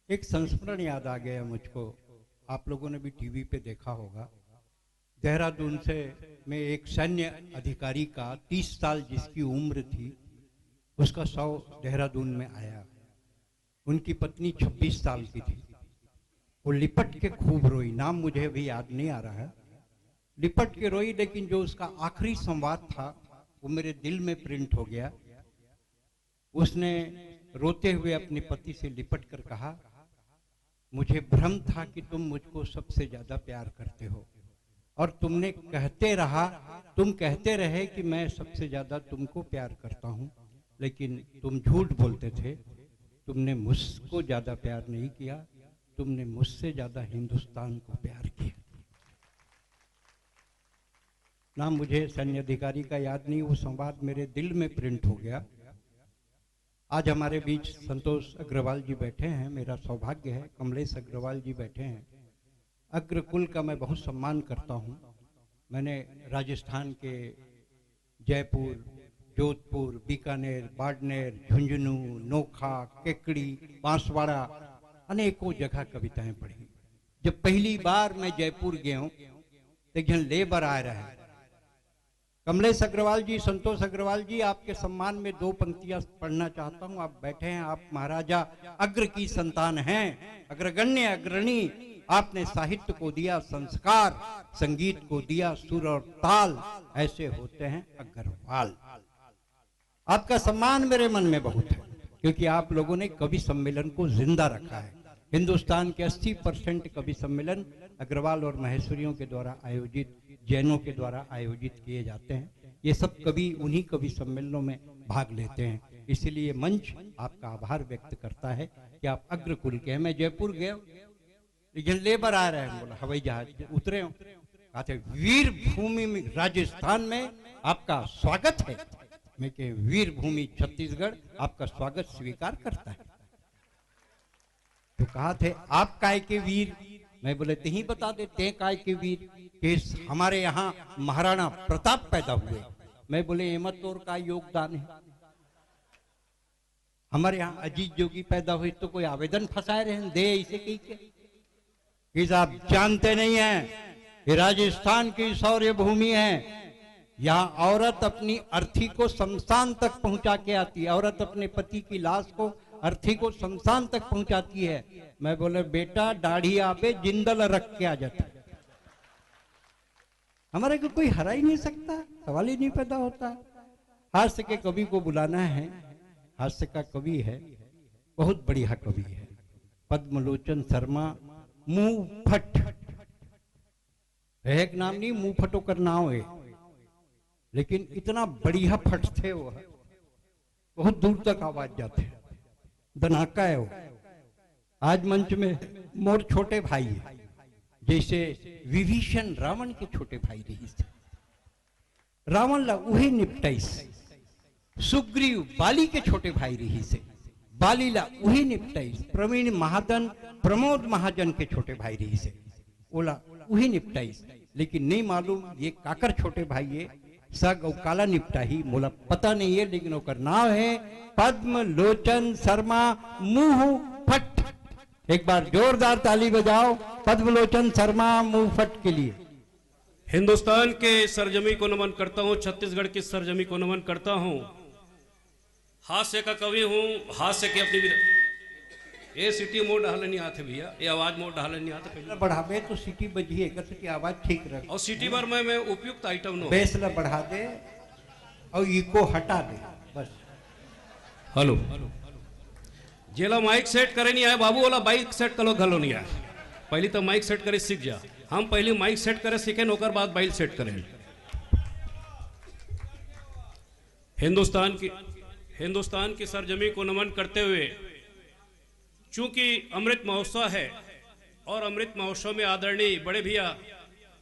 एक संस्मरण याद आ गया मुझको। आप लोगों ने भी टीवी पे देखा होगा। देहरादून से मैं एक सैन्य अधिकारी का 30 साल जिसकी उम्र थी, उसका शव देहरादून में आया। उनकी पत्नी 26 साल की थी। वो लिपट के खूब रोई। नाम मुझे अभी याद नहीं आ रहा है। लिपट के रोई, लेकिन जो उसका आखिरी संवाद था वो मेरे दिल में प्रिंट हो गया। उसने रोते हुए अपने पति से लिपट कर कहा, मुझे भ्रम था कि तुम मुझको सबसे ज्यादा प्यार करते हो और तुम कहते रहे कि मैं सबसे ज्यादा तुमको प्यार करता हूं, लेकिन तुम झूठ बोलते थे। तुमने मुझको ज्यादा प्यार नहीं किया, तुमने मुझसे ज्यादा हिंदुस्तान को प्यार किया। नाम मुझे सैन्य अधिकारी का याद नहीं, वो संवाद मेरे दिल में प्रिंट हो गया। आज हमारे बीच संतोष अग्रवाल जी बैठे हैं। मेरा सौभाग्य है, कमलेश अग्रवाल जी बैठे हैं। अग्रकुल का मैं बहुत सम्मान करता हूँ। मैंने राजस्थान के जयपुर, जोधपुर, बीकानेर, बाड़मेर, झुंझुनू, नोखा, केकड़ी, बांसवाड़ा अनेकों जगह कविताएं पढ़ी। जब पहली बार मैं जयपुर गया हूँ तो एक जन लेबर आ रहा है। कमलेश अग्रवाल जी, संतोष अग्रवाल जी, आपके सम्मान में 2 पंक्तियां पढ़ना चाहता हूं। आप बैठे हैं, आप महाराजा अग्र की संतान हैं, अग्रगण्य अग्रणी। आपने साहित्य को दिया संस्कार, संगीत को दिया सुर और ताल, ऐसे होते हैं अग्रवाल। आपका सम्मान मेरे मन में बहुत है, क्योंकि आप लोगों ने कवि सम्मेलन को जिंदा रखा है। हिंदुस्तान के 80% कवि सम्मेलन अग्रवाल और महेश्वरियों के द्वारा आयोजित, जैनों के द्वारा आयोजित किए जाते हैं। ये सब कवि उन्हीं कवि सम्मेलनों में भाग लेते हैं। इसलिए मंच आपका आभार व्यक्त करता है कि आप अग्रकुल के हैं। मैं जयपुर गया, लेकिन लेबर आ रहे हैं, बोला हवाई जहाज उतरे हो, कहते वीर भूमि में राजस्थान में आपका स्वागत है। मैं कहे वीर भूमि छत्तीसगढ़ आपका स्वागत स्वीकार करता है। तो कहा थे आप काय के वीर? मैं बोले ते ही बता देते काय के वीर कि हमारे यहाँ महाराणा प्रताप पैदा हुए। मैं बोले एमत और का योगदान है? हमारे यहाँ अजीत जोगी पैदा हुए तो कोई आवेदन फंसाए रहे दे इसे कही के? आप जानते नहीं हैं ये राजस्थान की शौर्य भूमि है। यहाँ औरत अपनी अर्थी को शमशान तक पहुंचा के आती है। औरत अपने पति की लाश को, अर्थी को शमशान तक पहुंचाती है। मैं बोले बेटा दाढ़ी आवे जिंदल रख के आ जाता। हमारे को कोई हरा ही नहीं सकता, सवाल ही नहीं पैदा होता। हास्य के कवि को बुलाना है। हास्य का कवि है, बहुत बढ़िया कवि है, पद्मलोचन शर्मा। मुंह फट एक नाम नहीं, मुंह फटो कर नाम है, लेकिन इतना बढ़िया फट थे वो, बहुत दूर तक आवाज जाते, दनाका है वो। आज मंच में मोर छोटे भाई है, जैसे विभीषण रावण के छोटे भाई रही थे। रावण ला उहे निपटाइस, सुग्रीव बाली के छोटे भाई रही से, बाली ला उहे निपटाइस। प्रवीण महाजन प्रमोद महाजन के छोटे भाई रही से, ओला उहे निपटाइस। लेकिन नहीं मालूम ये काकर छोटे भाई है सग और काला निपटा ही, मोला पता नहीं है, लेकिन ओकर नाम है पद्म लोचन शर्मा मुंह फट। एक बार जोरदार ताली बजाओ पद्मलोचन शर्मा मुंह फट के लिए। हिंदुस्तान के सरजमी को नमन करता हूं, छत्तीसगढ़ की सरजमी को नमन करता हूं। हास्य का कवि हूं, हास्य के अपनी ये सिटी मोड डाले नहीं आते भैया, ये आवाज मोड डाले नहीं आते। पहले बढ़ावे तो सिटी बजिए की आवाज ठीक रहे, और सिटी बार मैं उपयुक्त आइटम नो बेस ला बढ़ा दे और इको हटा दे बस। हेलो जेला माइक सेट करे नहीं आए बाबू, वाला बाइक सेट करो घलो नहीं आए। पहले तो माइक सेट करे सीख जा। हम पहले माइक सेट करे सीखे, नौकर बाद बाइक सेट करें। हिंदुस्तान की सरजमी को नमन करते हुए, चूंकि अमृत महोत्सव है और अमृत महोत्सव में आदरणीय बड़े भैया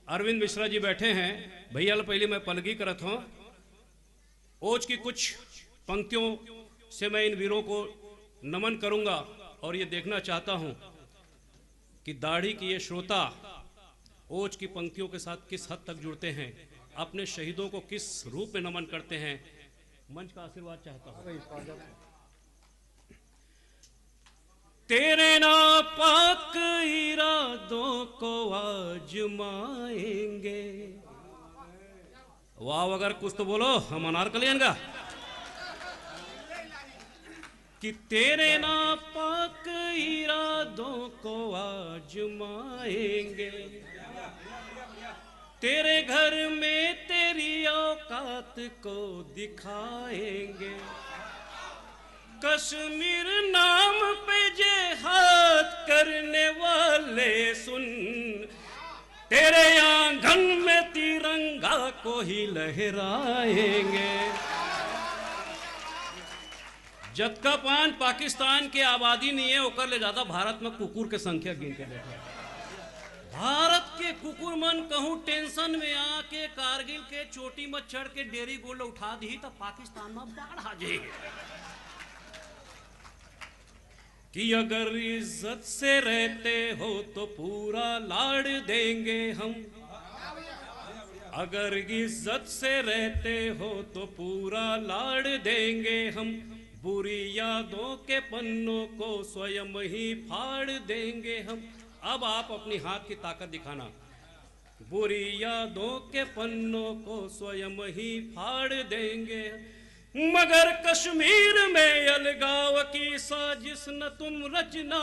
अरविंद मिश्रा जी बैठे हैं। भैया पहले मैं पलगी करत हूं। ओज की कुछ पंक्तियों से मैं इन वीरों को नमन करूंगा और ये देखना चाहता हूं कि दाढ़ी की ये श्रोता ओज की पंक्तियों के साथ किस हद तक जुड़ते हैं, अपने शहीदों को किस रूप में नमन करते हैं। मंच का आशीर्वाद चाहता हूं। तेरे नापाक इरादों को आजमाएंगे। वाह, अगर कुछ तो बोलो, हम अनारकलियन का। कि तेरे नापाक इरादों को आजमाएंगे, तेरे घर में तेरी औकात को दिखाएंगे। कश्मीर नाम पे जिहाद करने वाले सुन, तेरे आंगन में तिरंगा को ही लहराएंगे। जत का पान पाकिस्तान के आबादी नहीं है, ओकर ले ज्यादा भारत में कुकुर के संख्या गिन के देखा। भारत के कुकुर मन कहूं टेंशन में आके कारगिल के चोटी में चढ़ के डेरी गोल्ड उठा दी तो पाकिस्तान में बाढ़ आ जाएगी। कि अगर इज्जत से रहते हो तो पूरा लाड़ देंगे हम, अगर इज्जत से रहते हो तो पूरा लाड़ देंगे हम। बुरी यादों के पन्नों को स्वयं ही फाड़ देंगे हम। अब आप अपनी हाथ की ताकत दिखाना। बुरी यादों के पन्नों को स्वयं ही फाड़ देंगे, मगर कश्मीर में अलगाव की साजिश न तुम रचना,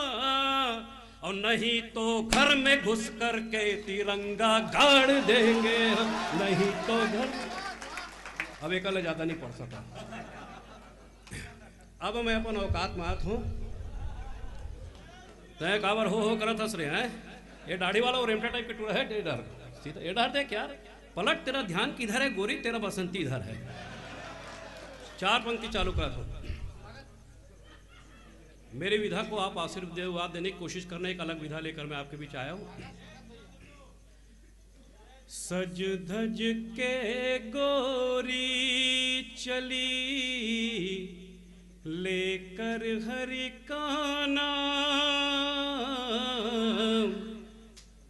और नहीं तो घर में घुस कर के तिरंगा गाड़ देंगे। नहीं तो घर, अब एक ज्यादा नहीं पढ़ सका। अब मैं अपन औकात में आत हूं। तय कावर हो करत हंस रहे हैं। ये दाढ़ी वाला और रेमटा टाइप के टूरा है। इधर सीधा इधर देख यार, पलट, तेरा ध्यान किधर है गोरी, तेरा बसंती इधर है। 4 पंक्ति चालू करा था। मेरी विधा को आप आशीर्वाद देने की कोशिश करना, एक अलग विधा लेकर मैं आपके बीच आया हूं। सज धज के गोरी चली, लेकर हरि का नाम।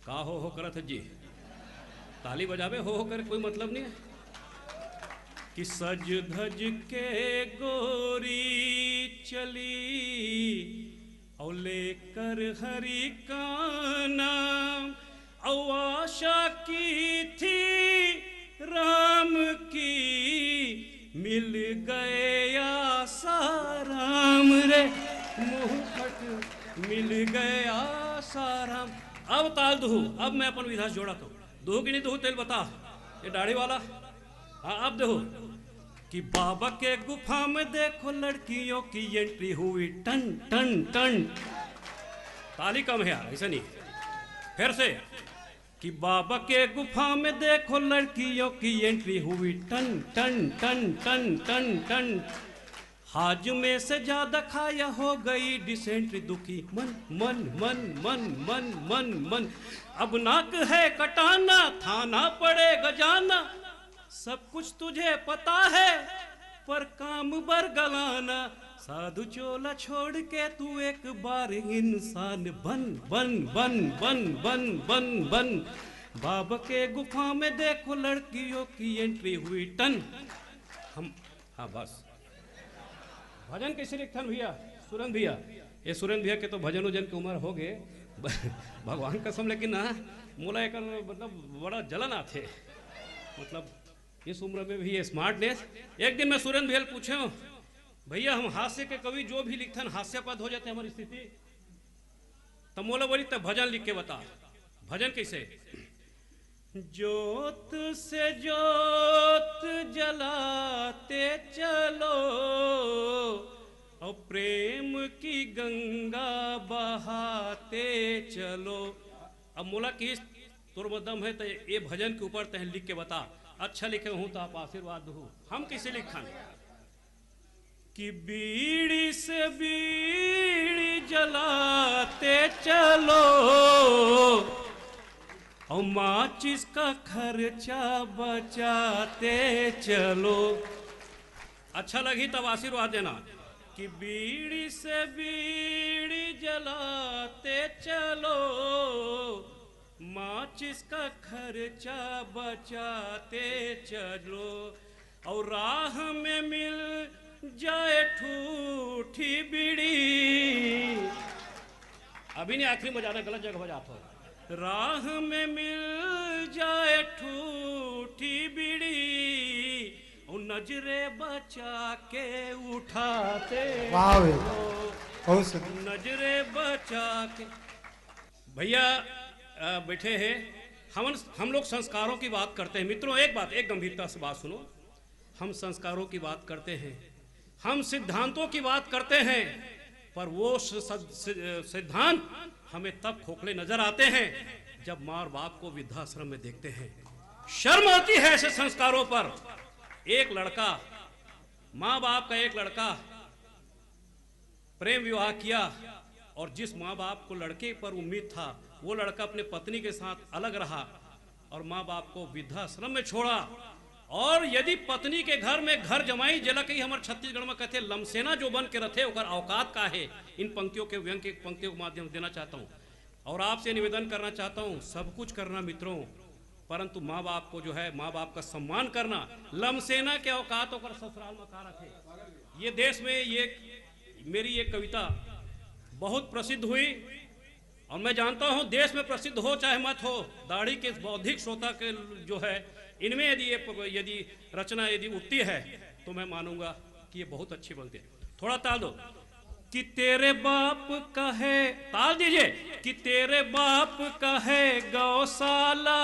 का हो करत जी, ताली बजावे हो कर कोई मतलब नहीं है। कि सज धज के गोरी चली, और लेकर हरि का नाम। और आशा की थी राम की, मिल गए आसाराम रे मुहफट, मिल गए आसाराम। अब ताल दुहू, अब मैं अपन विधा जोड़ा तो दुहू की नहीं दुहू, तेल बता। ये दाढ़ी वाला, हाँ अब देखो। कि बाबा के गुफा में देखो लड़कियों की एंट्री हुई, टन टन टन। ताली कम है यार, ऐसा नहीं। फिर से। कि बाबा के गुफा में देखो लड़कियों की एंट्री हुई, टन टन टन टन टन टन। हाज में से ज्यादा खाया हो गई डिसेंट्री, दुखी मन मन मन मन मन मन मन। अब नाक है कटाना, थाना पड़ेगा जाना। सब कुछ तुझे पता है पर काम बरगलाना। साधु चोला छोड़ के तू एक बार इंसान बन बन बन बन बन बन बन। बाबा के गुफा में देखो लड़कियों की एंट्री हुई, टन। हम हाँ बस। भजन कैसे लिखथन भैया? सुरेंद्र भैया, ये सुरेंद्र भैया के तो भजन उजन की उम्र हो गए भगवान कसम, लेकिन ना मोला एक मतलब बड़ा जलन आते, मतलब इस उम्र में भी ये स्मार्टनेस। एक दिन मैं सुरेंद्र भैया पूछे, भैया हम हास्य के कवि जो भी लिखते हैं हास्यास्पद हो जाते हैं हमारी स्थिति, तब मोला बोली तब भजन लिख के बता। भजन कैसे? जोत से जोत जलाते चलो, और प्रेम की गंगा बहाते चलो। अब मोला की तोर दम है तो ये भजन के ऊपर तह लिख के बता। अच्छा लिखे हूं तो आप आशीर्वाद दो। हम कैसे लिखा? कि बीड़ी से बीड़ी जलाते चलो, और माचिस का खर्चा बचाते चलो। अच्छा लगी तब आशीर्वाद देना। कि बीड़ी से बीड़ी जलाते चलो, माचिस का खर्चा बचाते चलो। और राह में मिल जाए ठूठी बीड़ी, अभी नहीं, आखिरी में बजाना, गलत जगह बजाता हो। राह में मिल जाए ठूठी बीड़ी, नजरे बचा के उठाते हो, नजरे बचा के। भैया बैठे हैं, हम लोग संस्कारों की बात करते हैं मित्रों। एक बात, एक गंभीरता से बात सुनो, हम संस्कारों की बात करते हैं, हम सिद्धांतों की बात करते हैं, पर वो सिद्धांत हमें तब खोखले नजर आते हैं जब माँ और बाप को वृद्धाश्रम में देखते हैं। शर्म आती है ऐसे संस्कारों पर। एक लड़का, माँ बाप का एक लड़का प्रेम विवाह किया, और जिस माँ बाप को लड़के पर उम्मीद था, वो लड़का अपने पत्नी के साथ अलग रहा और माँ बाप को वृद्धाश्रम में छोड़ा। और यदि पत्नी के घर में घर जमाई जला के, हमारे छत्तीसगढ़ में कहते लमसेना जो बन के रथे ओकर औकात का है। इन पंक्तियों के व्यंग के पंक्तियों के माध्यम से देना चाहता हूँ और आपसे निवेदन करना चाहता हूँ, सब कुछ करना मित्रों, परंतु माँ बाप को जो है, माँ बाप का सम्मान करना। लमसेना के औकात होकर ससुराल में का रखे। ये देश में ये मेरी एक कविता बहुत प्रसिद्ध हुई, और मैं जानता हूं देश में प्रसिद्ध हो चाहे मत हो, दाढ़ी के बौद्धिक श्रोता के जो है, इनमें यदि रचना यदि उठती है तो मैं मानूंगा कि ये बहुत अच्छी बनती है। थोड़ा ताल दो। कि तेरे बाप का है, ताल दीजिए, कि तेरे बाप का है गौशाला,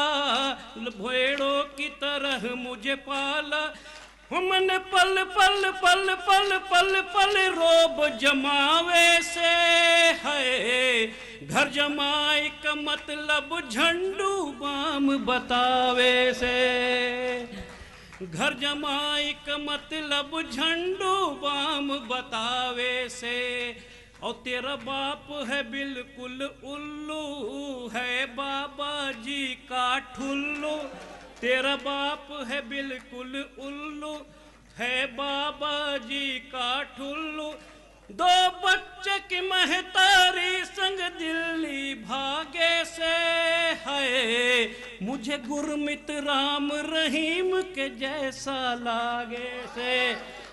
भेड़ों की तरह मुझे पाला, हमने पल पल पल पल पल पल रोब जमावे से है, घर जमाई का मतलब झंडू बाम बतावे से, घर जमाई का मतलब झंडू बाम बतावे से। और तेरा बाप है बिल्कुल उल्लू, है बाबा जी का ठुल्लू, तेरा बाप है बिल्कुल उल्लू, है बाबा जी का ठुल्लू, दो बच्चे की महतारी संग दिल्ली भागे से है, मुझे गुरमित राम रहीम के जैसा लागे से।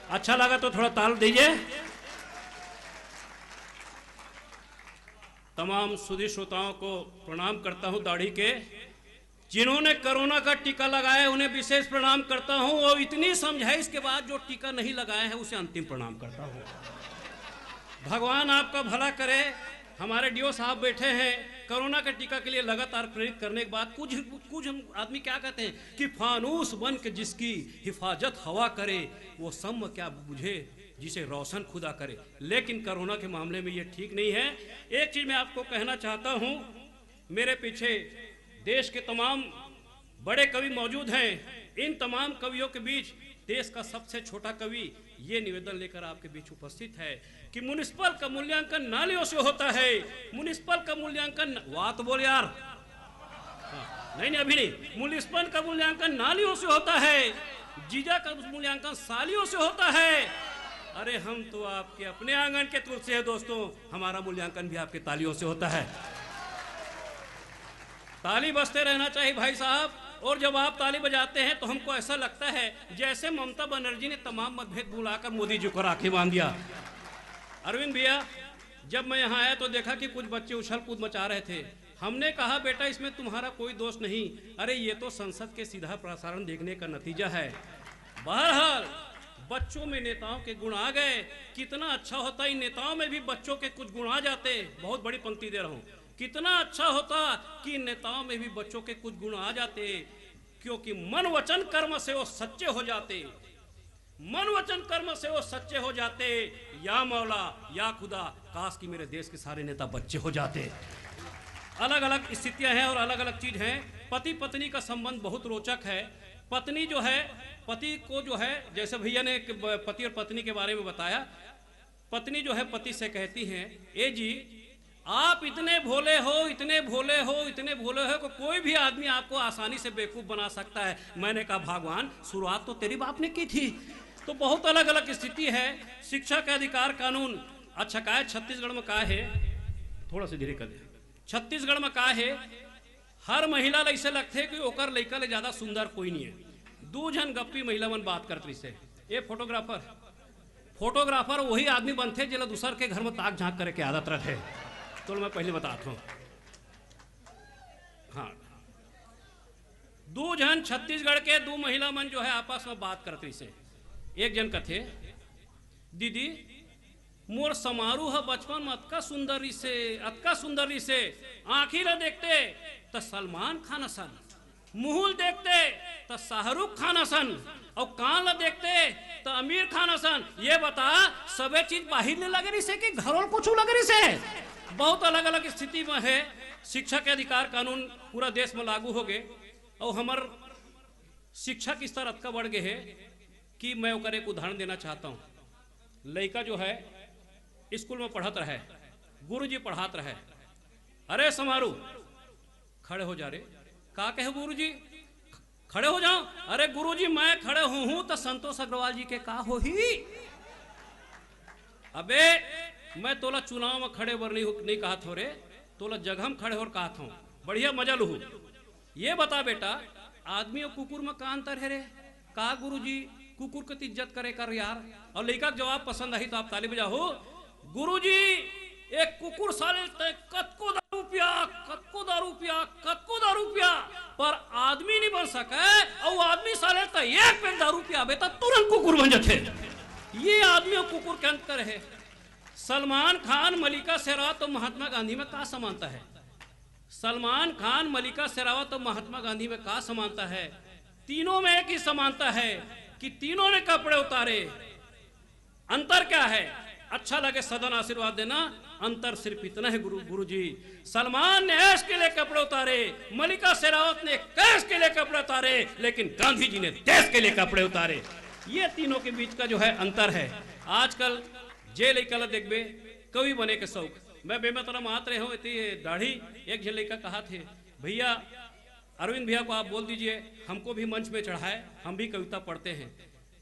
अच्छा लगा तो थोड़ा ताल दीजिए। तमाम सुधी श्रोताओं को प्रणाम करता हूं। दाढ़ी के जिन्होंने कोरोना का टीका लगाया उन्हें विशेष प्रणाम करता हूं, और इतनी समझाइश के बाद जो टीका नहीं लगाया है उसे अंतिम प्रणाम करता हूं। भगवान आपका भला करे। हमारे डीओ साहब बैठे हैं, कोरोना के टीका के लिए लगातार प्रेरित करने के बाद कुछ हम आदमी क्या कहते हैं कि फानूस बन के जिसकी हिफाजत हवा करे, वो सम क्या बुझे जिसे रोशन खुदा करे। लेकिन कोरोना के मामले में ये ठीक नहीं है। एक चीज मैं आपको कहना चाहता हूं, मेरे पीछे देश के तमाम बड़े कवि मौजूद हैं। इन तमाम कवियों के बीच देश का सबसे छोटा कवि ये निवेदन लेकर आपके बीच उपस्थित है कि म्युनिसिपल का मूल्यांकन नालियों से होता है। म्युनिसिपल का मूल्यांकन, बात बोल यार, नहीं अभी नहीं। म्युनिसिपल का मूल्यांकन नालियों से होता है, जीजा का मूल्यांकन सालियों से होता है। अरे हम तो आपके अपने आंगन के तुलसी है दोस्तों, हमारा मूल्यांकन भी आपके तालियों से होता है। ताली बजते रहना चाहिए भाई साहब। और जब आप ताली बजाते हैं तो हमको ऐसा लगता है जैसे ममता बनर्जी ने तमाम मतभेद भुलाकर मोदी जी को राखी बांध दिया। अरविंद भैया, जब मैं यहाँ आया तो देखा कि कुछ बच्चे उछल कूद मचा रहे थे। हमने कहा बेटा इसमें तुम्हारा कोई दोष नहीं, अरे ये तो संसद के सीधा प्रसारण देखने का नतीजा है। बहरहाल बच्चों में नेताओं के गुण आ गए। कितना अच्छा होता इन नेताओं में भी बच्चों के कुछ गुण आ जाते। बहुत बड़ी पंक्ति दे रहा हूँ। कितना अच्छा होता कि नेताओं में भी बच्चों के कुछ गुण आ जाते, क्योंकि मन वचन कर्म से वो सच्चे हो जाते। मन वचन कर्म से वो सच्चे हो जाते। या मौला या खुदा, काश कि मेरे देश के सारे नेता बच्चे हो जाते। अलग अलग स्थितियां हैं और अलग अलग चीज हैं। पति पत्नी का संबंध बहुत रोचक है। पत्नी जो है, पति को जो है, जैसे भैया ने पति और पत्नी के बारे में बताया, पत्नी जो है पति से कहती हैं, ए जी आप इतने भोले हो, इतने भोले हो, इतने भोले हो कि कोई भी आदमी आपको आसानी से बेवकूफ बना सकता है। मैंने कहा भगवान शुरुआत तो तेरी बाप ने की थी। तो बहुत अलग अलग स्थिति है। शिक्षा का अधिकार कानून, अच्छा का है छत्तीसगढ़ में का है, थोड़ा सा धीरे कर दे। छत्तीसगढ़ में का है, हर महिला ऐसे लगते है कि ओकर लड़का ले ज्यादा सुंदर कोई नहीं है। दू जन गप्पी महिला मन बात करती से। ये फोटोग्राफर वही आदमी बनते जिला दूसर के घर में ताक झांक करे के आदत रहे। तो मैं पहले बताता हूँ। हाँ, दो जन छत्तीसगढ़ के दो महिला मन जो है आपस में बात करते से। एक जन कथे, दीदी मोर समारोह बचपन में अतका सुंदरी से आँखी ल देखते तो सलमान खान सन, मुहुल देखते तो शाहरुख खान सन, और कान ल देखते तो आमिर खान सन। ये बता सबे चीज बाहर ले लगे रही से कि घरों कुछ लगे रही से? बहुत अलग अलग स्थिति में है। शिक्षा के अधिकार कानून पूरा देश में लागू हो गए और हमार शिक्षा की स्तर अतका बढ़ गए है कि मैं ओकर एक उदाहरण देना चाहता हूँ। लड़का जो है स्कूल में पढ़त रहे, गुरुजी पढ़ात रहे। अरे समारू खड़े हो जा रे, का कहे गुरुजी खड़े हो जाओ। अरे गुरुजी मैं खड़े हूं तो संतोष अग्रवाल जी के का हो ही? अबे मैं तोला चुनाव में खड़े बर नहीं कहा थो रे, तोला जगह में खड़े हो कहा था। बढ़िया मजा लू। ये बता बेटा आदमी और कुकुर में का अंतर है रे? का गुरुजी कुकुर की इज्जत करे कर यार। और लड़का जवाब पसंद आई तो आप ताली बजाओ। गुरुजी एक कुकुर साले कतको दारू पिया पर आदमी नहीं बन सके, और आदमी साले तो एक पे दारू पिया बेटा तुरंत कुकुर बन जाते। ये आदमी और कुकुर के अंतर है। सलमान खान मलिका शेरावत और महात्मा गांधी में का समानता है? सलमान खान मलिका शेरावत और महात्मा गांधी में का समानता है? तीनों में एक ही समानता है कि तीनों ने कपड़े उतारे। अंतर क्या है? अच्छा लगे सदन आशीर्वाद देना। अंतर सिर्फ इतना है गुरुजी, सलमान ने ऐश के लिए कपड़े उतारे, मलिका शेरावत ने कैश के लिए कपड़े उतारे, लेकिन गांधी जी ने देश के लिए कपड़े उतारे। ये तीनों के बीच का जो है अंतर है। आजकल जे लड़का देखबे कवि बने के शौक, मैं बेमतरा मात रहे हूँ दाढ़ी। एक जे लड़का कहा थे, भैया अरविंद भैया को आप बोल दीजिए हमको भी मंच में चढ़ाए, हम भी कविता पढ़ते हैं।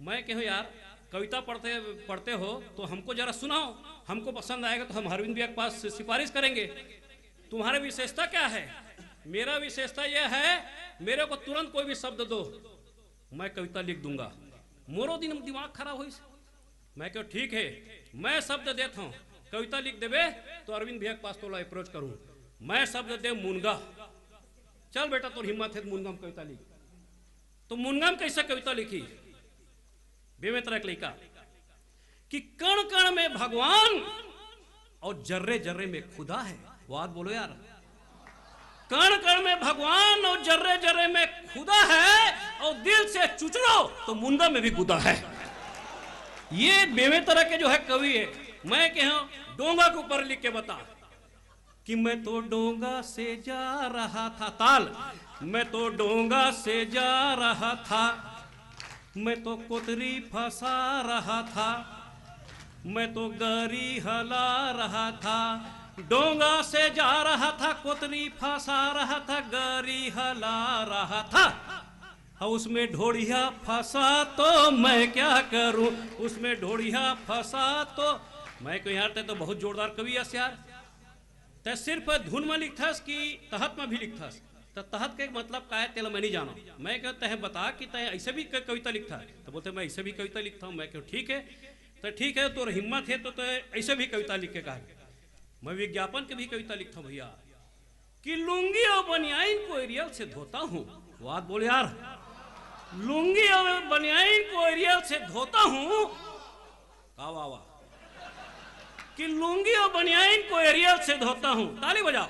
मैं कहूँ यार कविता पढ़ते हो तो हमको जरा सुनाओ, हमको पसंद आएगा तो हम अरविंद भैया के पास सिफारिश करेंगे। तुम्हारा विशेषता क्या है? मेरा विशेषता यह है मेरे को तुरंत कोई भी शब्द दो मैं कविता लिख दूंगा। मोरो दिन दिमाग खराब हो। मैं क्यों ठीक है, मैं शब्द देता हूँ, कविता लिख देवे तो अरविंद भैया के पास तो अप्रोच करूँ। मैं शब्द दे मुनगा, चल बेटा तो हिम्मत है मुनगा में कविता लिख। तो मुनगा में कैसे कविता लिखी? बेमेतरा लड़का कि कण कण में भगवान और जर्रे जर्रे में खुदा है। बात बोलो यार, कण कण में भगवान और जर्रे जर्रे में खुदा है, और दिल से चुचलो तो मुंडा में भी गुदा है। ये बेमेतरा के जो है कवि है। मैं कहूं डोंगा के ऊपर लिख के बता कि मैं तो डोंगा से जा रहा था, ताल मैं तो डोंगा से जा रहा था, मैं तो कोतरी फंसा रहा था, मैं तो गाड़ी हला रहा था, डोंगा से जा रहा था, कोतरी फंसा रहा था, गाड़ी हला रहा था, और उसमें ढोड़िया फंसा तो मैं क्या करूं, उसमें ढोड़िया फंसा तो मैं कोई यार ते तो बहुत जोरदार कवि है यार। ते सिर्फ धुन में लिखथस कि तहत में भी लिखथस? तो तहत के मतलब का है तेला मैं नहीं जाना। मैं क्यों तह बता कि तह ऐसे भी कविता लिखता है? तो बोलते मैं ऐसे भी कविता लिखता हूँ। मैं क्यों ठीक है, तो ठीक है तो हिम्मत है तो ऐसे भी कविता लिख के कहा। मैं विज्ञापन के भी कविता लिखता हूँ भैया कि लुंगी और बनियाइन को एरियल से धोता हूँ। बात बोले यार, लुंगी और बनियाइन को एरियल से धोता हूँ। वाह वाह, कि लुंगी और बनियाइन को एरियल से धोता हूँ। ताली बजाओ,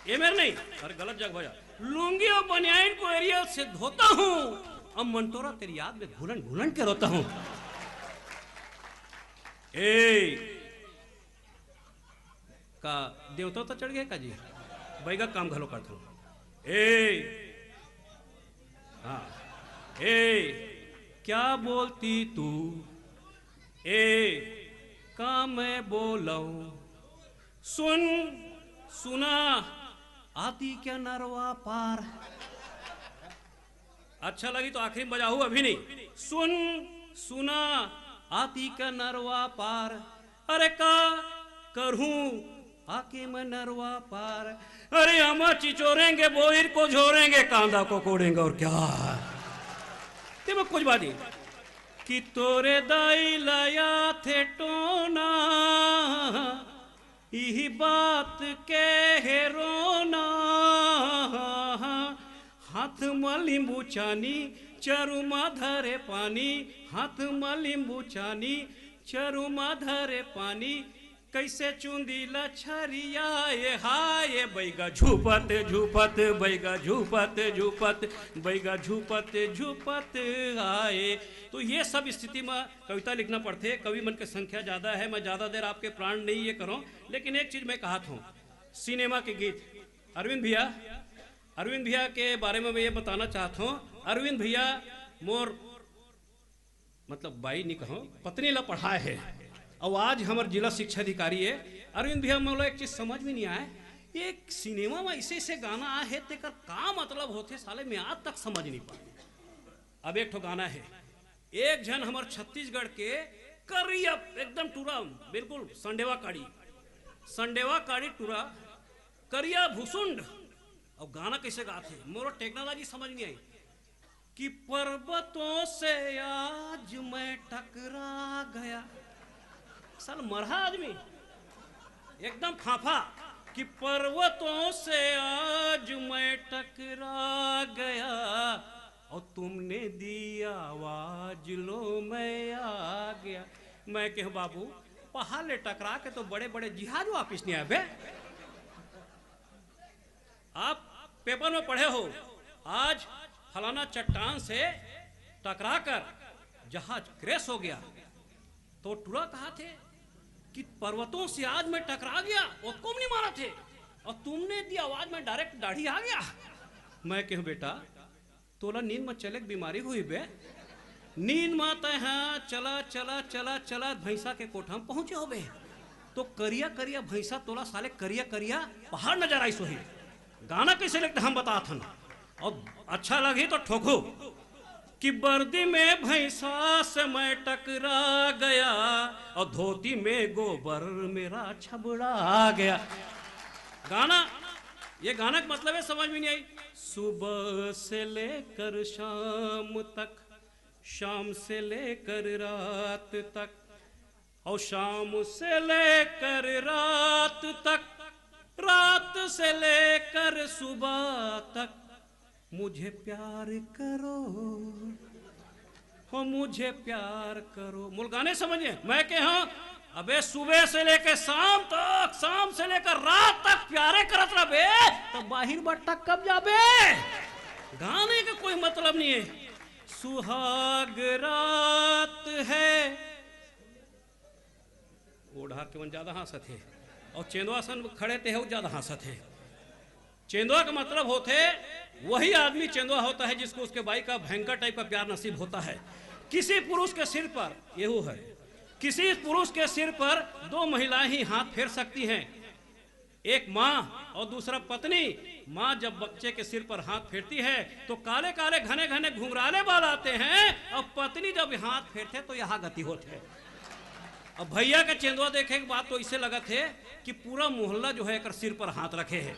ये मेरे नहीं, अरे गलत जगह बजा। लुंगी और बनियाइन को एरियल से धोता हूँ, अब मंटोरा तेरी याद में घुलन घुलन के रोता हूँ। का देवता तो चढ़ गया का जी, बैगा काम घलो करता हूँ। हाँ क्या बोलती तू का मैं बोलाऊं, सुन सुना आती क्या नरवा पार। अच्छा लगी तो आखिरी में बजाऊं, अभी नहीं। सुन सुना आती क्या नरवा पार, अरे का करूं आके मैं नरवा पार। अरे अमा चिचोरेंगे बोईर को झोरेंगे, कांदा को कोड़ेंगे और क्या ते में कुछ बात नहीं कि तोरे दाई लाया थे टोना यही बात के है रोना, हाथ में लींबू चानी चरुमा धरे पानी, हाथ में लींबू चानी चरुमा धरे पानी, कैसे चुंदी लछरिया ये हाय, बैगा झूपत झूपत बैगा झूपत झूपत बैगा झूपत झूपत आए। तो ये सब स्थिति में कविता लिखना पड़ते। कवि मन की संख्या ज़्यादा है, मैं ज़्यादा देर आपके प्राण नहीं ये करूँ, लेकिन एक चीज़ मैं कहा था, सिनेमा के गीत अरविंद भैया के बारे में मैं ये बताना चाहता हूँ। अरविंद भैया मोर मतलब बाई नहीं कहूँ, पत्नी ला पढ़ाए है और आज हमारे जिला शिक्षा अधिकारी है। अरविंद भैया मोला एक चीज समझ में नहीं आए, एक सिनेमा में ऐसे ऐसे गाना आए है तेकर का मतलब होते साले में आज तक समझ नहीं पाए। अब एक ठो गाना है, एक जन हमारे छत्तीसगढ़ के करिया एकदम टूरा बिल्कुल संडेवा काड़ी टूरा करिया भूसुंड, और गाना कैसे गाते मोरो टेक्नोलॉजी समझ नहीं आई कि पर्वतों से आज मैं टकरा गया, साल मरहा आदमी एकदम फाफा कि पर्वतों से आज मैं टकरा गया और तुमने दिया आवाज लो मैं आ गया। मैं कहूँ बाबू पहाड़ ले टकरा के तो बड़े बड़े जिहाज वापिस नहीं आए बे। आप पेपर में पढ़े हो आज फलाना चट्टान से टकरा कर जहाज क्रैश हो गया, तो टूरा कहा थे कि पर्वतों से आज मैं टकरा गया और तुम नहीं मारा थे और तुमने दी आवाज में डायरेक्ट दाढ़ी आ गया। मैं कहूँ बेटा तोला नींद में चले बीमारी हुई बे, नींद में तहाँ चला चला चला चला भैंसा के कोठा में पहुंचे हो बे, तो करिया करिया भैंसा तोला साले करिया करिया पहाड़ नजर आई सोही। गाना कैसे लगता हम बता था और अच्छा लगी तो ठोको कि वर्दी में भैंसा से मैं टकरा गया और धोती में गोबर मेरा छबड़ा आ गया। गाना ये गाना का मतलब है समझ में नहीं आई। सुबह से लेकर शाम तक, शाम से लेकर रात तक और शाम से लेकर रात तक, रात से लेकर सुबह तक मुझे प्यार करो हो मुझे प्यार करो। मूल गाने समझिए। मैं कहा अबे सुबह से लेकर शाम तक, शाम से लेकर रात तक प्यारे करत रह बे, तो बाहिर बट्टा कब जाबे। गाने का कोई मतलब नहीं है। सुहाग रात है ओढ़ा के मन ज्यादा हंसत है और चेंदुआ सन खड़े थे वो ज्यादा हंसत है। चेंदुआ का मतलब होते वही आदमी चेंदुआ होता है जिसको उसके भाई का भयंकर टाइप का प्यार नसीब होता है। किसी पुरुष के सिर पर यही है, किसी पुरुष के सिर पर दो महिलाएं ही हाथ फेर सकती हैं, एक माँ और दूसरा पत्नी। माँ जब बच्चे के सिर पर हाथ फेरती है तो काले काले घने घने घुंघराले बाल आते हैं और पत्नी जब हाथ फेरते तो यहाँ गति होते है। अब भैया के चेंदुआ देखे के बाद तो इसे लगा थे कि पूरा मोहल्ला जो है कर सिर पर हाथ रखे है।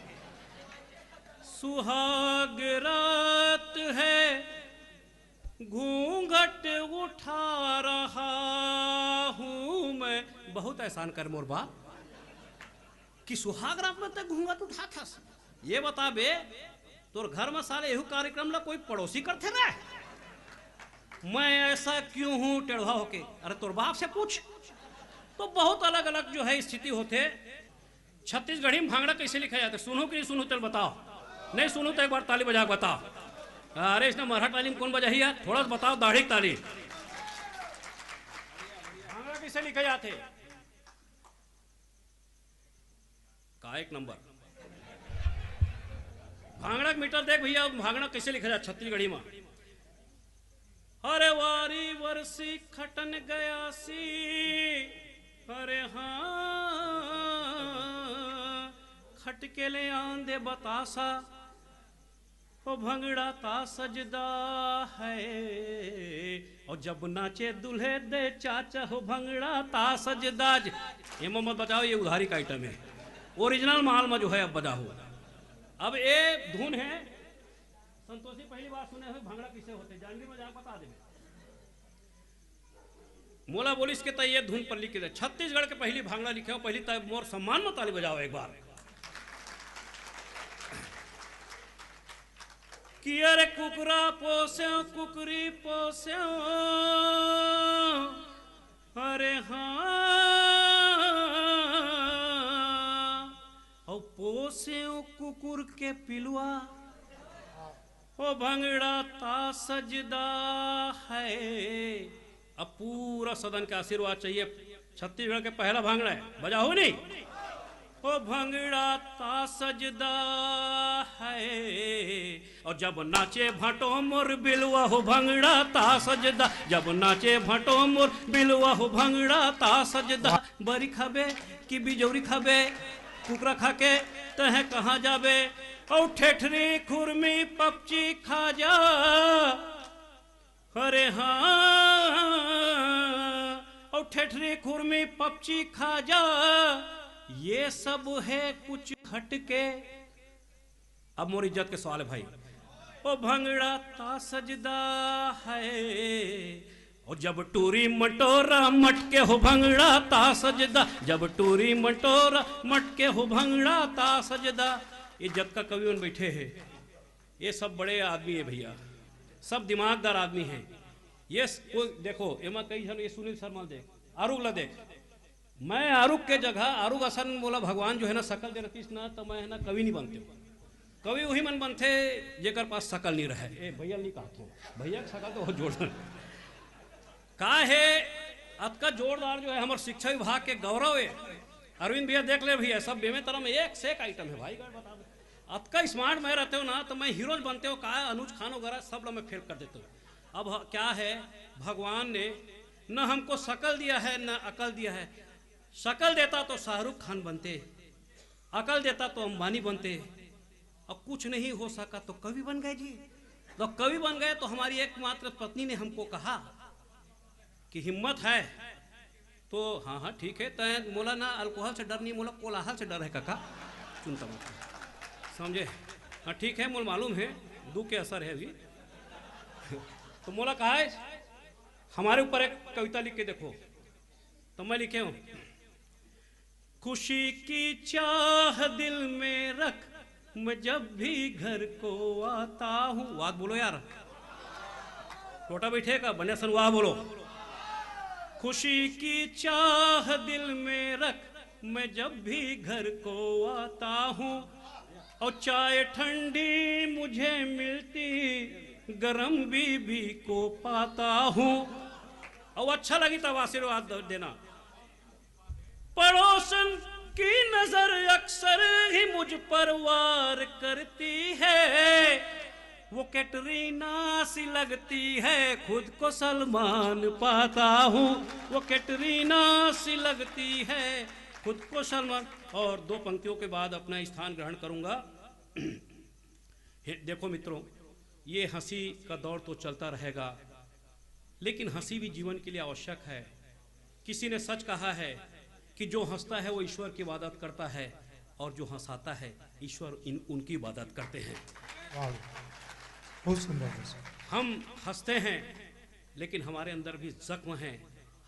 सुहाग रात है घूंघट उठा रहा हूं मैं। बहुत एहसान कर मोर बाप कि सुहाग रात में तक घूंघट उठा था। ये बता बे तोर घर में साले यही कार्यक्रम ला कोई पड़ोसी करते रहे। मैं ऐसा क्यों हूं टेढ़ा होके, अरे तोर बाप से पूछ। तो बहुत अलग अलग जो है स्थिति होते। छत्तीसगढ़ी में भांगड़ा कैसे लिखा जाता है सुनो कि नहीं सुनो, चल बताओ। नहीं सुनो तो एक बार ताली बजा बताओ। अरे इसने मराठा तालीम कौन बजाई यार, थोड़ा सा बताओ दाढ़ी ताली। भांगड़ा कैसे लिखा जाते का एक नंबर भांगड़ा मीटर देख भैया। भांगड़ा कैसे लिखा जाता छत्तीसगढ़ी में। अरे वारी वर्षी खटन गया सी, अरे हाँ खटके ले आंदे बतासा ओ भंगड़ा ता सजदा है और जब नाचे दूल्हे दे चाचा हो भंगड़ा ता सजदा। ये मोहम्मद बजाओ, ये उधारी का आइटम है, ओरिजिनल माल में जो है अब बजाओ। अब ये धुन है संतोषी पहली बार सुने हुए भांगड़ा किसे होते जानवी में जा बता दे। मोला बोली इसके तय ये धुन पर लिखे छत्तीसगढ़ के पहली भांगड़ा लिखे हो, पहली तय मोर सम्मान में ताली बजाओ एक बार। कि अरे कुकरा पोस्यो कुकरी पोस्यो, अरे हाँ और पोस्यो कुकुर के पिलुआ, ओ भंगड़ा ता सजदा है। अब पूरा सदन का आशीर्वाद चाहिए, छत्तीसगढ़ के पहला भांगड़ा है, बजाओ नहीं। ओ भंगड़ा ता सजदा है, और जब नाचे भटो मोर बिलवा हो भंगड़ा ता सजदा, जब नाचे भटो मोर बिलवा हो भंगड़ा ता सजदा। बरी खाबे कि बिजौरी खाबे, कुकरा खाके तह कहाँ जाबे, और ठेठरी खुरमी पपची खा जा, अरे हाँ और ठेठरी खुरमी पपची खा जा, ये सब है कुछ हटके। अब मोर इज्जत के सवाल है भाई। ओ भंगड़ा ता सजदा है, और जब टूरी मटोरा मटके हो भंगड़ा ता सजदा, जब टूरी मटोरा मटके हो भंगड़ा ता सजदा। इज्जत का कवि उन बैठे हैं, ये सब बड़े आदमी है भैया, सब दिमागदार आदमी हैं। ये कोई देखो एमा कई जन, ये सुनील शर्मा देख, आरुग ला देख, मैं आरुग के जगह आरुग असन बोला भगवान जो है ना शकल दे रतीस ना, तो मैं है ना कवि नहीं बनते। कवि वही मन बनते जेकर पास शकल नहीं रहे। ए भैया नहीं कहा तो भैया शकल तो बहुत जोरदार का है, अतका जोरदार जो है हमारे शिक्षा विभाग के गौरव है। अरविंद भैया देख ले भैया, सब बेमे तरह में एक से एक आइटम है भाई। बता दो अतका स्मार्ट मैं रहते हो ना, तो मैं हीरोज बनते हो का, अनुज खान वगैरह सब लोग मैं फेल कर देता हूँ। अब क्या है, भगवान ने न हमको शकल दिया है न अकल दिया है। शकल देता तो शाहरुख खान बनते, अकल देता तो अंबानी बनते, और कुछ नहीं हो सका तो कवि बन गए जी। तो कवि बन गए तो हमारी एकमात्र पत्नी ने हमको कहा कि हिम्मत है तो हाँ हाँ ठीक है, तय मोला ना अल्कोहल से डर नहीं, मोला कोलाहल से डर है काका, चुनता मत समझे। हाँ ठीक है, मोल मालूम है दू के असर है अभी। तो मोला कहा है हमारे ऊपर एक कविता लिख के देखो, तो मैं लिखे हूं, खुशी की चाह दिल में रख मैं जब भी घर को आता हूं। वाद बोलो यार, टोटा बैठे का बने सन वाह बोलो। खुशी की चाह दिल में रख मैं जब भी घर को आता हूं, और चाय ठंडी मुझे मिलती गरम बीबी को पाता हूं। और अच्छा लगी तब आशीर्वाद देना। पड़ोसन की नजर अक्सर ही मुझ पर वार करती है, वो कैटरीना सी लगती है खुद को सलमान पाता हूँ, वो कैटरीना सी लगती है खुद को सलमान। और दो पंक्तियों के बाद अपना स्थान ग्रहण करूंगा। देखो मित्रों, ये हंसी का दौर तो चलता रहेगा, लेकिन हंसी भी जीवन के लिए आवश्यक है। किसी ने सच कहा है कि जो हंसता है वो ईश्वर की इबादत करता है, और जो हंसाता है ईश्वर उनकी इबादत करते हैं। बहुत सुंदर। हम हंसते हैं लेकिन हमारे अंदर भी जख्म है,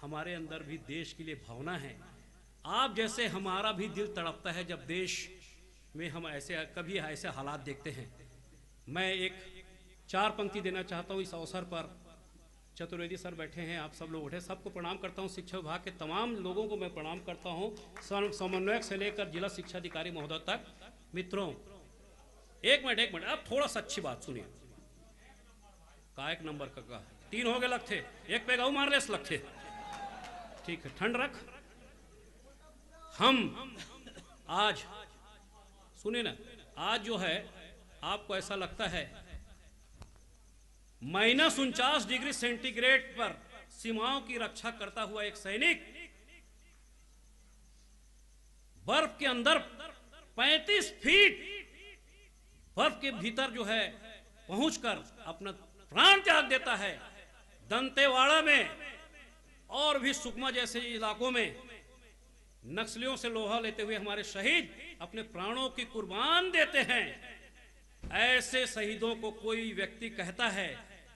हमारे अंदर भी देश के लिए भावना है। आप जैसे हमारा भी दिल तड़पता है जब देश में हम ऐसे कभी ऐसे हालात देखते हैं। मैं एक 4 पंक्ति देना चाहता हूँ इस अवसर पर। चतुर्वेदी सर बैठे हैं, आप सब लोग उठे, सबको प्रणाम करता हूँ। शिक्षा विभाग के तमाम लोगों को मैं प्रणाम करता हूँ, समन्वयक से लेकर जिला शिक्षा अधिकारी महोदय तक। मित्रों एक मिनट, अब थोड़ा सा अच्छी बात सुनिए। का एक नंबर का 3 हो गए लग थे, एक पे गाँव मार ले लग थे, ठीक है ठंड रख। हम आज सुनिए ना, आज जो है आपको ऐसा लगता है -49 डिग्री सेंटीग्रेड पर सीमाओं की रक्षा करता हुआ एक सैनिक बर्फ के अंदर 35 फीट बर्फ के भीतर जो है पहुंचकर अपना प्राण त्याग देता है। दंतेवाड़ा में और भी सुकमा जैसे इलाकों में नक्सलियों से लोहा लेते हुए हमारे शहीद अपने प्राणों की कुर्बान देते हैं। ऐसे शहीदों को कोई व्यक्ति कहता है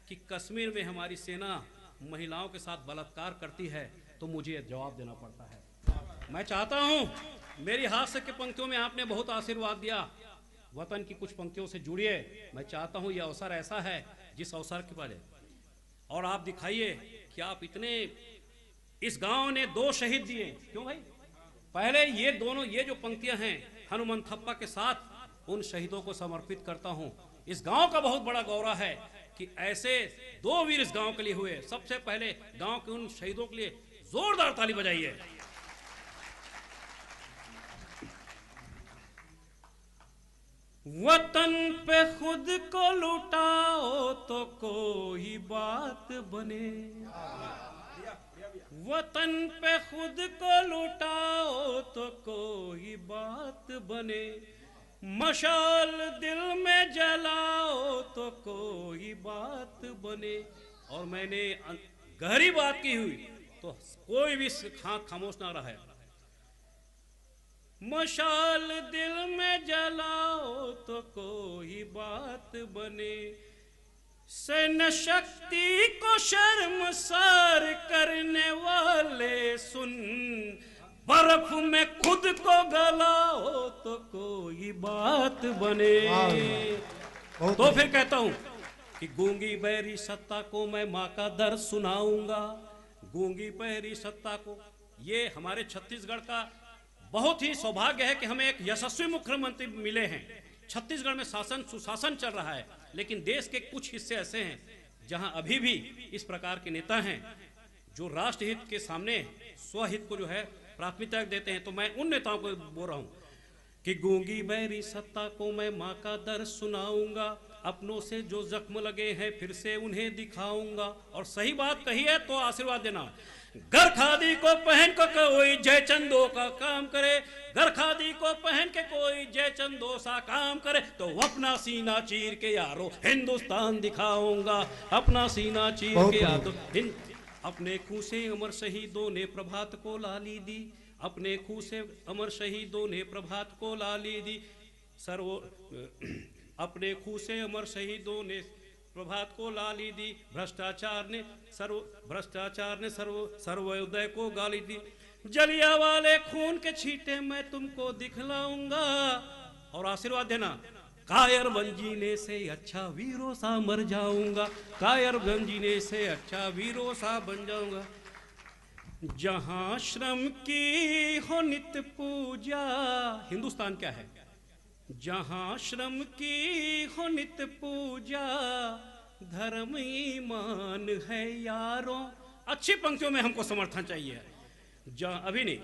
कि कश्मीर में हमारी सेना महिलाओं के साथ बलात्कार करती है तो मुझे जवाब देना पड़ता है। मैं चाहता हूं, मेरी हास्य की पंक्तियों में आपने बहुत आशीर्वाद दिया, वतन की कुछ पंक्तियों से जुड़िए। मैं चाहता हूं यह अवसर ऐसा है जिस अवसर के बारे और आप दिखाइए कि आप इतने, इस गांव ने 2 शहीद दिए। क्यों भाई? पहले ये दोनों, ये जो पंक्तियां हैं हनुमंथप्पा के साथ उन शहीदों को समर्पित करता हूं। इस गांव का बहुत बड़ा गौरव है कि ऐसे 2 वीर इस गांव के लिए हुए। सबसे पहले गांव के उन शहीदों के लिए जोरदार ताली बजाइए। वतन पे खुद को लुटाओ तो कोई बात बने, वतन पे खुद को लुटाओ तो कोई बात बने, मशाल दिल में जलाओ तो कोई बात बने। और मैंने गहरी बात की हुई तो कोई भी खामोश ना रहे। मशाल दिल में जलाओ तो कोई बात बने, सैन्य शक्ति को शर्मसार करने वाले सुन, बर्फ में खुद को गलाओ तो कोई बात बने। तो फिर कहता हूं कि गूंगी बहरी सत्ता को मैं माँ का दर्द सुनाऊंगा, गूंगी बहरी सत्ता को। ये हमारे छत्तीसगढ़ का बहुत ही सौभाग्य है कि हमें एक यशस्वी मुख्यमंत्री मिले हैं। छत्तीसगढ़ में शासन सुशासन चल रहा है, लेकिन देश के कुछ हिस्से ऐसे हैं जहां अभी भी इस प्रकार के नेता हैं जो राष्ट्रहित के सामने स्वहित को जो है प्राथमिकता देते हैं। तो मैं उन नेताओं को बोल रहा हूं कि गूंगी बहरी सत्ता को मैं माँ का दर्द सुनाऊंगा, अपनों से जो जख्म लगे हैं फिर से उन्हें दिखाऊंगा। और सही बात कही है तो आशीर्वाद देना। घर खादी को पहन को कोई जय चंदो का काम करे, घर खादी को पहन के कोई जय चंदो सा काम करे, तो अपना सीना चीर के यारो हिंदुस्तान दिखाऊंगा, अपना सीना चीर के यारो। अपने खून से अमर शहीदों ने प्रभात को लाली दी, अपने खून से अमर शहीदों ने प्रभात को लाली दी, अपने खून से अमर शहीदों ने प्रभात को लाली दी, भ्रष्टाचार ने सर्वोदय को गाली दी, जलिया वाले खून के छींटे मैं तुमको दिखलाऊंगा। और आशीर्वाद देना, कायर बन जीने से अच्छा वीरों सा मर जाऊंगा, कायर बन जीने से अच्छा वीरों सा बन जाऊंगा। जहां श्रम की हो नित्य पूजा, हिंदुस्तान क्या है? जहां श्रम की हो नित्य पूजा, धर्म ईमान है यारों। अच्छी पंक्तियों में हमको समर्थन चाहिए। अभी नहीं,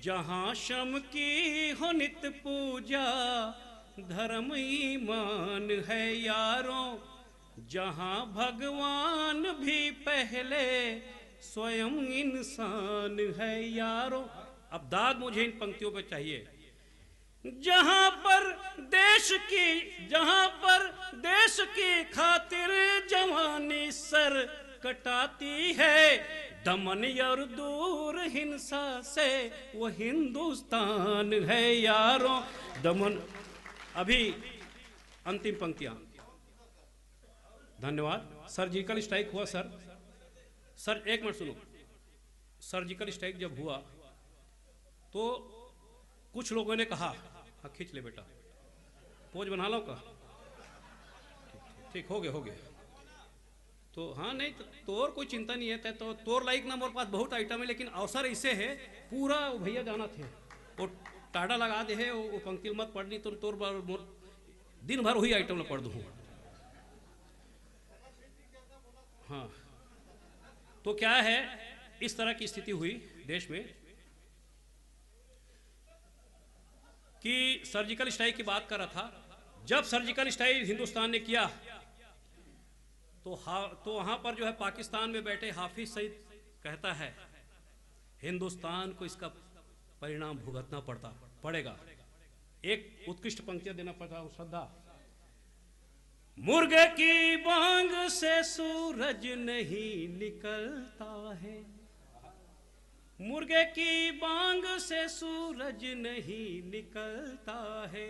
जहां श्रम की हो नित्य पूजा, धर्म ईमान है यारों, जहां भगवान भी पहले स्वयं इंसान है यारों। अब दाद मुझे इन पंक्तियों पे चाहिए। जहां पर देश की खातिर जवानी सर कटाती है, दमन और दूर हिंसा से वो हिंदुस्तान है यारों, दमन। अभी अंतिम पंक्तियां। धन्यवाद। सर्जिकल स्ट्राइक हुआ सर एक मिनट सुनो। सर्जिकल स्ट्राइक जब हुआ तो कुछ लोगों ने कहा, हाँ खींच ले बेटा, पोज बना लो का, ठीक हो गया। तो हाँ नहीं तो और कोई चिंता नहीं है। तो तोर लाइक ना मोर पास बहुत आइटम है, लेकिन अवसर ऐसे है पूरा भैया जाना थे वो टाड़ा लगा दे है, वो पंक्ति मत पढ़नी तो तोर मोर दिन भर वही आइटम पढ़ दूँ। हाँ तो क्या है, इस तरह की स्थिति हुई देश में कि सर्जिकल स्ट्राइक की बात कर रहा था। जब सर्जिकल स्ट्राइक हिंदुस्तान ने किया तो वहां पर जो है पाकिस्तान में बैठे हाफिज सईद कहता है हिंदुस्तान को इसका परिणाम भुगतना पड़ेगा। एक उत्कृष्ट पंक्तियां देना पड़ता है। श्रद्धा, मुर्गे की बांग से सूरज नहीं निकलता है, मुर्गे की बांग से सूरज नहीं निकलता है,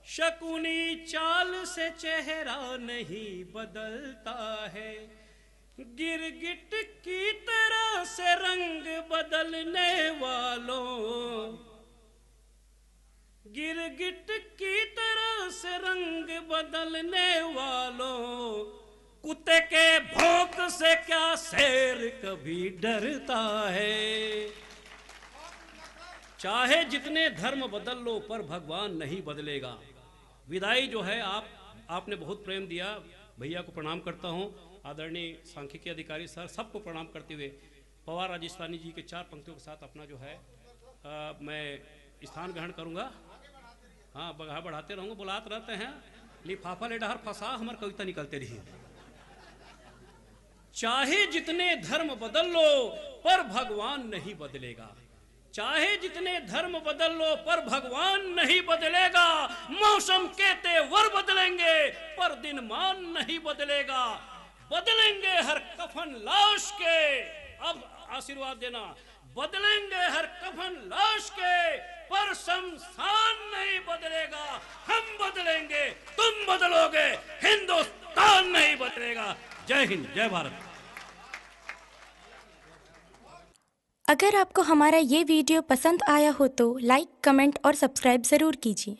शकुनी चाल से चेहरा नहीं बदलता है, गिरगिट की तरह से रंग बदलने वालों, गिरगिट की तरह से रंग बदलने वालों, कुत्ते के भौंक से क्या शेर कभी डरता है। चाहे जितने धर्म बदल लो पर भगवान नहीं बदलेगा। विदाई जो है आपने बहुत प्रेम दिया, भैया को प्रणाम करता हूँ, आदरणीय सांख्यिकी अधिकारी सर सबको प्रणाम करते हुए पवार राजस्थानी जी के 4 पंक्तियों के साथ अपना जो है मैं स्थान ग्रहण करूँगा। हाँ बढ़ाते रहूँगा, बुलाते रहते हैं, लिफाफा ले डहर फंसा हमारी कविता निकलते रही। चाहे जितने धर्म बदल लो पर भगवान नहीं बदलेगा, चाहे जितने धर्म बदल लो पर भगवान नहीं बदलेगा। मौसम के तेवर बदलेंगे पर दिनमान नहीं बदलेगा। बदलेंगे हर कफन लाश के, अब आशीर्वाद देना, बदलेंगे हर कफन लाश के पर शमशान नहीं बदलेगा। हम बदलेंगे, तुम बदलोगे, हिंदुस्तान नहीं बदलेगा। जय हिंद, जय भारत। अगर आपको हमारा ये वीडियो पसंद आया हो तो लाइक, कमेंट और सब्सक्राइब ज़रूर कीजिए।